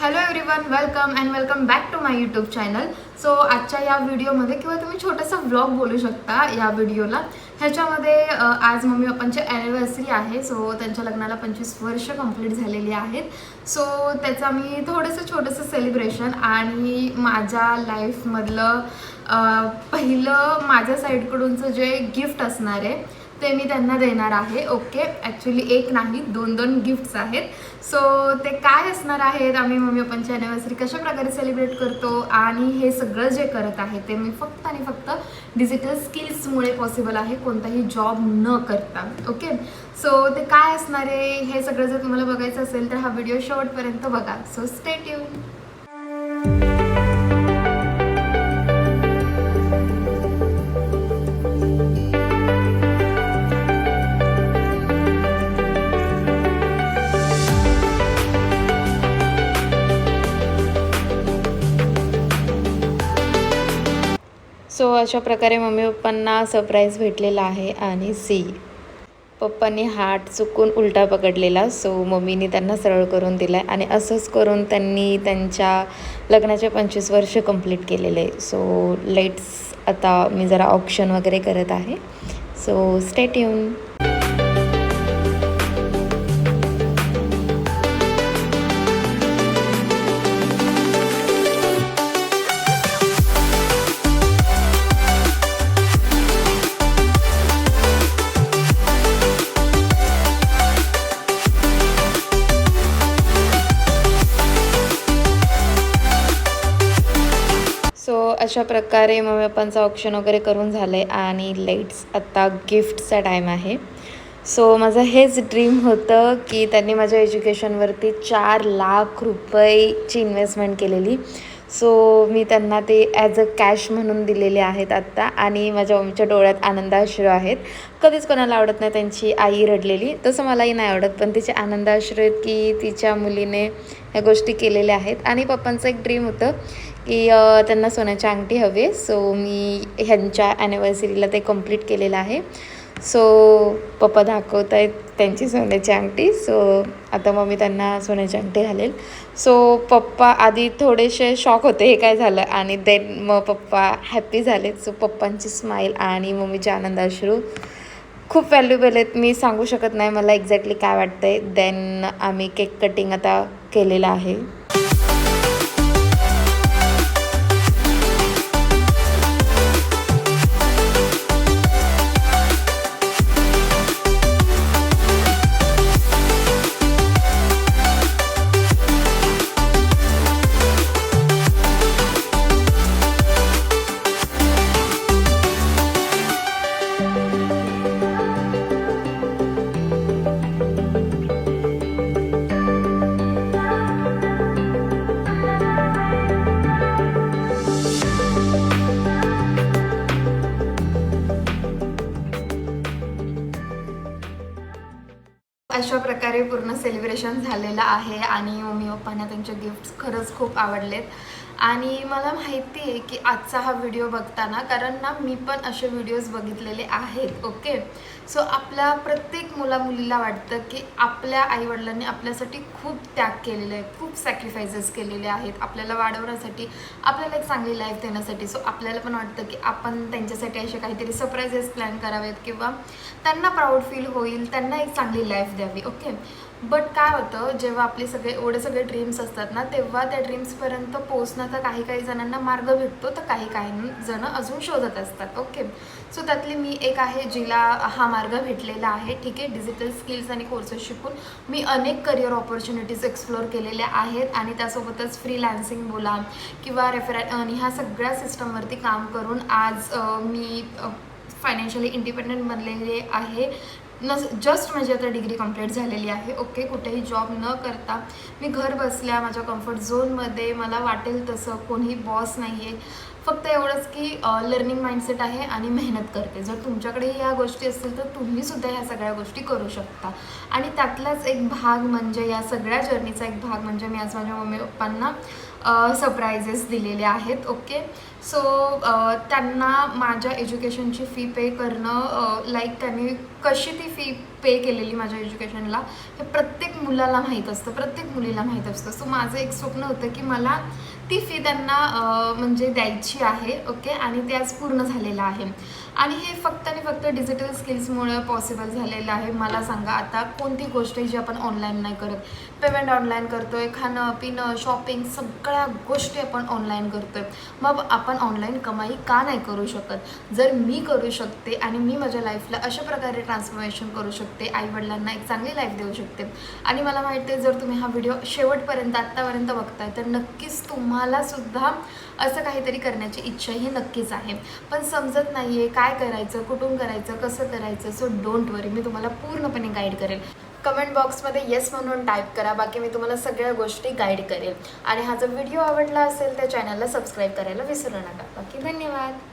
Hello everyone, welcome back to my YouTube channel. So आजच्या या व्हिडिओमध्ये किंवा तुम्ही छोटासा व्लॉग बोलू शकता या व्हिडिओला. ह्याच्यामध्ये आज मम्मी पप्पांची ॲनिव्हर्सरी आहे. सो त्यांच्या लग्नाला 25 वर्ष कंप्लीट झालेली आहेत. सो त्याचं मी छोटंसं सेलिब्रेशन आणि माझ्या लाईफमधलं पहिलं माझ्या साईडकडूनचं जे गिफ्ट असणार आहे ते मी त्यांना देणार आहे. ओके, ॲक्च्युली एक नाही, दोन गिफ्ट्स आहेत. सो ते काय असणार आहेत, आम्ही मम्मी पप्पांची ॲनिव्हर्सरी कशा प्रकारे सेलिब्रेट करतो आणि हे सगळं जे करत आहे ते मी फक्त आणि फक्त डिजिटल स्किल्समुळे पॉसिबल आहे, कोणताही जॉब न करता. ओके, सो ते काय असणार आहे हे सगळं जर तुम्हाला बघायचं असेल तर हा व्हिडिओ शेवटपर्यंत बघा. So stay tune. सो अशा प्रकारे मम्मी पप्पांना सरप्राईज भेटलेला आहे. आणि पप्पांनी हात चुकून उलटा पकडलेला, सो मम्मीने त्यांना सरळ करून दिला आहे. आणि असंच करून त्यांनी त्यांच्या लग्नाचे 25 वर्ष कंप्लीट केलेले. सो लेट्स, आता मी जरा ऑप्शन वगैरे करत आहे. So stay tune. सो अशा प्रकारे मम्मी पप्पांचं ऑप्शन वगैरे करून झालं आहे. आणि लेट्स, आता गिफ्टचा टाईम आहे. सो माझं हेच ड्रीम होतं की त्यांनी माझ्या एज्युकेशनवरती 4 लाख रुपयेची इन्व्हेस्टमेंट केलेली. सो मी त्यांना ते ॲज अ कॅश म्हणून दिलेले आहेत आत्ता. आणि माझ्या मम्मीच्या डोळ्यात आनंदाश्रू आहेत. कधीच कोणाला आवडत नाही त्यांची आई रडलेली, तसं मलाही नाही आवडत, पण तिचे आनंदाश्रू आहेत की तिच्या मुलीने ह्या गोष्टी केलेल्या आहेत. आणि पप्पांचं एक ड्रीम होतं की त्यांना सोन्याची अंगठी हवी. सो मी ह्यांच्या ॲनिव्हर्सरीला ते कंप्लीट केलेलं आहे. सो पप्पा दाखवत आहेत त्यांची सोन्याची अंगठी. सो आता मम्मी त्यांना सोन्याची अंगठी घालेल. सो पप्पा आधी थोडेसे शॉक होते हे काय झालं, आणि देन मग पप्पा हॅप्पी झाले. सो पप्पांची स्माईल आणि मम्मीचे आनंदाश्रू खूप व्हॅल्युबल आहेत. मी सांगू शकत नाही मला एक्झॅक्टली काय वाटतं आहे. देन आम्ही केक कटिंग आता केलेलं आहे. अशा प्रकारे पूर्ण सेलिब्रेशन झालेलं आहे. आणि मम्मी पप्पांना त्यांचे गिफ्ट्स खरंच खूप आवडलेत. आणि मला माहिती आहे की आजचा हा व्हिडिओ बघताना, कारण ना मी पण असे व्हिडिओज बघितलेले आहेत. ओके, सो आपल्या प्रत्येक मुलीला वाटतं की आपल्या आईवडिलांनी आपल्यासाठी खूप त्याग केलेले आहेत, खूप सॅक्रिफायसेस केलेले आहेत आपल्याला वाढवण्यासाठी, आपल्याला एक चांगली लाईफ देण्यासाठी. सो आपल्याला पण वाटतं की आपण त्यांच्यासाठी असे काहीतरी सरप्राईजेस प्लॅन करावेत किंवा त्यांना प्राऊड फील होईल, त्यांना एक चांगली लाईफ द्यावी. ओके, बट काय होतं, जेव्हा आपले एवढे सगळे ड्रीम्स असतात ना, तेव्हा त्या ड्रीम्सपर्यंत पोहोचण्याचा काही जणांना मार्ग भेटतो, तर काही जण अजून शोधत असतात. ओके, सो त्यातली मी एक आहे जिला हा मार्ग भेटलेला आहे. ठीक आहे, डिजिटल स्किल्स आणि कोर्सेस शिकून मी अनेक करिअर ऑपॉर्च्युनिटीज एक्सप्लोअर केलेल्या आहेत. आणि त्यासोबतच फ्रीलान्सिंग बोला किंवा आणि ह्या सगळ्या सिस्टमवरती काम करून आज मी फायनान्शियली इंडिपेंडंट बनलेले आहे. जस्ट माझी आता डिग्री कंप्लीट झालेली आहे. ओके, कुठेही जॉब न करता मी घर बसल्या माझ्या कम्फर्ट झोनमध्ये मला वाटेल तसं, कोणीही बॉस नाही आहे, फक्त एवढंच की लर्निंग माइंडसेट आहे आणि मेहनत करते. जर तुमच्याकडे या गोष्टी असतील तर तुम्हीसुद्धा ह्या सगळ्या गोष्टी करू शकता. आणि त्यातलाच एक भाग म्हणजे या सगळ्या जर्नीचा एक भाग म्हणजे मी आज माझ्या मम्मी पप्पांना सरप्राइजेस दिलेले आहेत. ओके, सो त्यांना माझ्या एज्युकेशनची फी पे करणं, लाईक त्यांनी कशी ती फी पे केलेली माझ्या एज्युकेशनला हे प्रत्येक मुलाला माहीत असतं, प्रत्येक मुलीला माहीत असतं. सो माझं एक स्वप्न होतं की मला ती फी त्यांना म्हणजे द्यायची आहे. ओके, आणि ते आज पूर्ण झालेलं आहे. आणि हे फक्त आणि फक्त डिजिटल स्किल्समुळे पॉसिबल झालेलं आहे. मला सांगा, आता कोणती गोष्ट जी आपण ऑनलाईन नाही करत, पेमेंट ऑनलाईन करतोय, खाणं पिणं शॉपिंग सगळ्या गोष्टी आपण ऑनलाईन करतोय, मग आपण ऑनलाईन कमाई का नाही करू शकत? जर मी करू शकते आणि मी माझ्या लाईफला अशा प्रकारे ट्रान्सफॉर्मेशन करू शकते, आईवडिलांना एक चांगली लाईफ देऊ शकते. आणि मला माहिती आहे जर तुम्ही हा व्हिडिओ शेवटपर्यंत आत्तापर्यंत बघताय तर नक्कीच तुम्हाला सुद्धा असं काहीतरी करण्याची इच्छा ही नक्कीच आहे, पण समजत नाही आहे काय करायचं, कुठून करायचं, कसं करायचं. सो डोंट वरी, मी तुम्हाला पूर्णपणे गाईड करेल. कमेंट बॉक्समध्ये येस म्हणून टाईप करा, बाकी मी तुम्हाला सगळ्या गोष्टी गाईड करेल. आणि हा जर व्हिडिओ आवडला असेल तर चॅनलला सबस्क्राईब करायला विसरू नका. बाकी धन्यवाद.